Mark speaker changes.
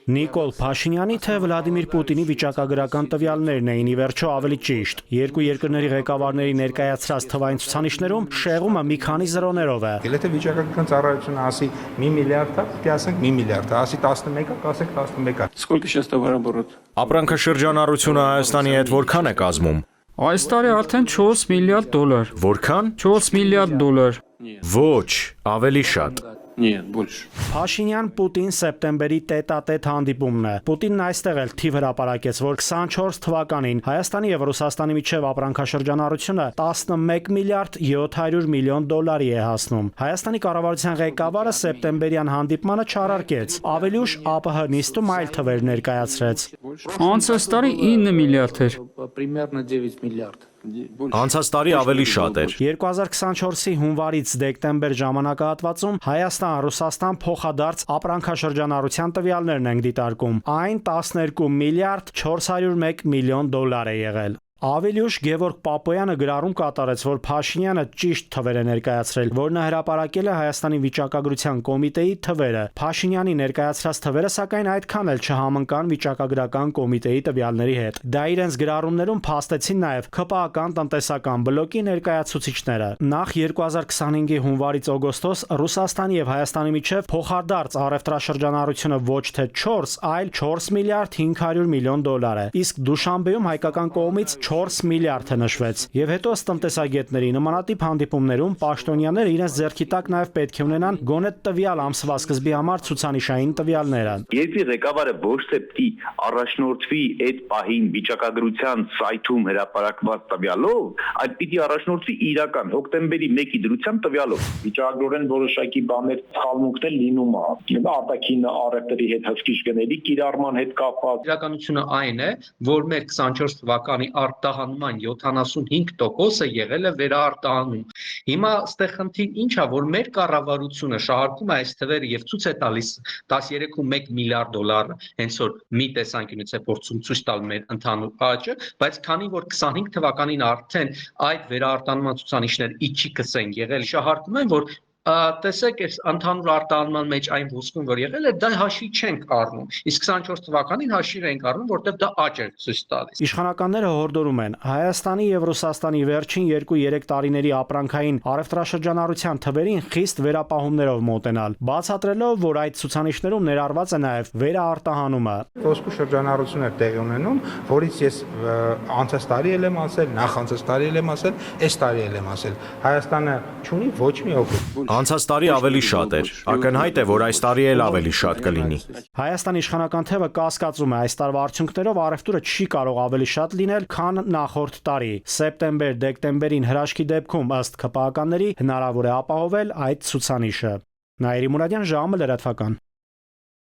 Speaker 1: Նիկոլ Փաշինյանի թե Վլադիմիր Պուտինի վիճակագրական տվյալներն էին ի վերջո ավելի ճիշտ։ Երկու երկրների ղեկավարների ներկայացրած թվային ցուցանիշներում շեղումը մի քանի զրոներով է։
Speaker 2: Եթե վիճակագրական ծառայությունը ասի 1 միլիարդ է, պետք է ասենք 1 միլիարդ է, ասի 11-ը, ասենք 11-ը։
Speaker 3: Сколько сейчас товарооборот?
Speaker 4: Ապրանքաշրջանառությունը Հայաստանի հետ որքան է կազմում։
Speaker 5: Այս տարի արդեն 4 միլիարդ դոլար։
Speaker 4: Որքան։
Speaker 5: 4 միլիարդ դոլար։
Speaker 4: Ոչ, ավելի շատ։
Speaker 3: Нет, больше.
Speaker 1: Փաշինյան-Պուտին սեպտեմբերի տետատետ հանդիպումն է։ Պուտինն այստեղ էլ թիվ հրապարակեց, որ 24 թվականին Հայաստանի եւ Ռուսաստանի միջև ապրանքաշրջանառությունը 11 միլիարդ 700 միլիոն դոլարի է հասնում։ Հայաստանի կառավարության ղեկավարը սեպտեմբերյան հանդիպմանը չարարկեց։ Ավելի ուշ ԱՊՀ նիստում այլ թվեր ներկայացրեց։
Speaker 5: Անցած տարի 9 միլիարդ էր։
Speaker 6: Примерно 9 миллиардов.
Speaker 4: Անցած տարի ավելի շատ էր։
Speaker 1: 2024-ի հունվարից դեկտեմբեր ժամանակահատվածում Հայաստան-Ռուսաստան փոխադարձ ապրանքաշրջանառության տվյալներն ենք դիտարկում։ Այն 12 միլիարդ 401 միլիոն դոլար է եղել։ Ավելի ուշ Գևորգ Պապոյանը գրառում կատարեց, որ Փաշինյանը ճիշտ թվեր է ներկայացրել, որ նա հրապարակել է Հայաստանի վիճակագրության կոմիտեի թվերը։ Փաշինյանի ներկայացրած թվերը սակայն այդքան էլ չհամընկան վիճակագրական կոմիտեի տվյալների հետ։ Դա իրենց գրառումներում փաստեցին նաև ՔՊԱ-ական տնտեսական բլոկի ներկայացուցիչները։ Նախ 2025-ի հունվարից օգոստոս Ռուսաստանի եւ Հայաստանի միջև փոխադարձ առևտրաշրջանառությունը ոչ թե 4, այլ 4 միլիարդ 500 միլիոն դոլար է։ Իսկ Դուշանբեում հայկական կողմից 4 միլիարդ է նշվեց։ Եվ հետո ըստ տնտեսագետների նմանատիպ հանդիպումներում պաշտոնյաները իրենց ձեռքի տակ նաև պետք է ունենան գոնե տվյալ ամսվա սկզբի համար ցուցանիշային տվյալները։
Speaker 7: Երկրի ղեկավարը ոչ թե պիտի առաջնորդվի այդ պահին վիճակագրության սայթում հրապարակված տվյալով, այլ պիտի առաջնորդվի իրական հոկտեմբերի 1-ի դրությամբ տվյալով։
Speaker 8: Վիճակագրորեն որոշակի բաներ սխալմունքներ լինում է։ Արտաքին առևտրի հետ հսկիչ գների կիրառման հետ կապված։
Speaker 6: Իրականությունը այն է, որ մեր 24 թվականի արտահանման 75%-ը եղել է վերարտահանում։ Հիմա այստեղ խնդիրը ինչ է, որ մեր կառավարությունը շահարկում է այս թվերը եւ ցույց է տալիս 13.1 միլիարդ դոլարը, հենց որ մի տեսանկյունից է փորձում ցույց տալ մեր ընդհանուր աճը, բայց քանի որ 25 թվականին արդեն այդ վերարտահանման ցուցանիշները իջի կսեն եղել, շահարկում են, որ տեսեք, այս ընդհանուր արտահանման մեջ այն ոսկուն, որ եղել է, դա հաշվի չենք առնում։ Իսկ 24 թվականին հաշվի ենք առնում, որտեղ դա աճ է ցույց տալիս։
Speaker 1: Իշխանականները հորդորում են Հայաստանի եւ Ռուսաստանի վերջին 2-3 տարիների ապրանքային առևտրաշրջանառության թվերին խիստ վերապահումներով մոտենալ, բացատրելով, որ այդ ցուցանիշներում ներառված է նաեւ վերարտահանումը։
Speaker 2: Ոսկու շրջանառություն է տեղի ունենում, որից ես անցած տարի եմ ասել, նախանցած տարի եմ ասել, այս տարի եմ ասել։ Հայաստանը չունի ոչ մի օգուտ։
Speaker 4: Անցած տարի ավելի շատ էր։ Ակնհայտ է, որ այս տարի էլ ավելի շատ կլինի։
Speaker 1: Հայաստանի իշխանական թևը կասկածում է այս տարվա արդյունքներով առևտուրը չի կարող ավելի շատ լինել, քան նախորդ տարի։ Սեպտեմբեր-դեկտեմբերին հրաշքի դեպքում ըստ ՔՊԱ-ականների հնարավոր է ապահովել այդ ցուցանիշը։ Նաիրի Մուրադյան, ժամը լրատվական։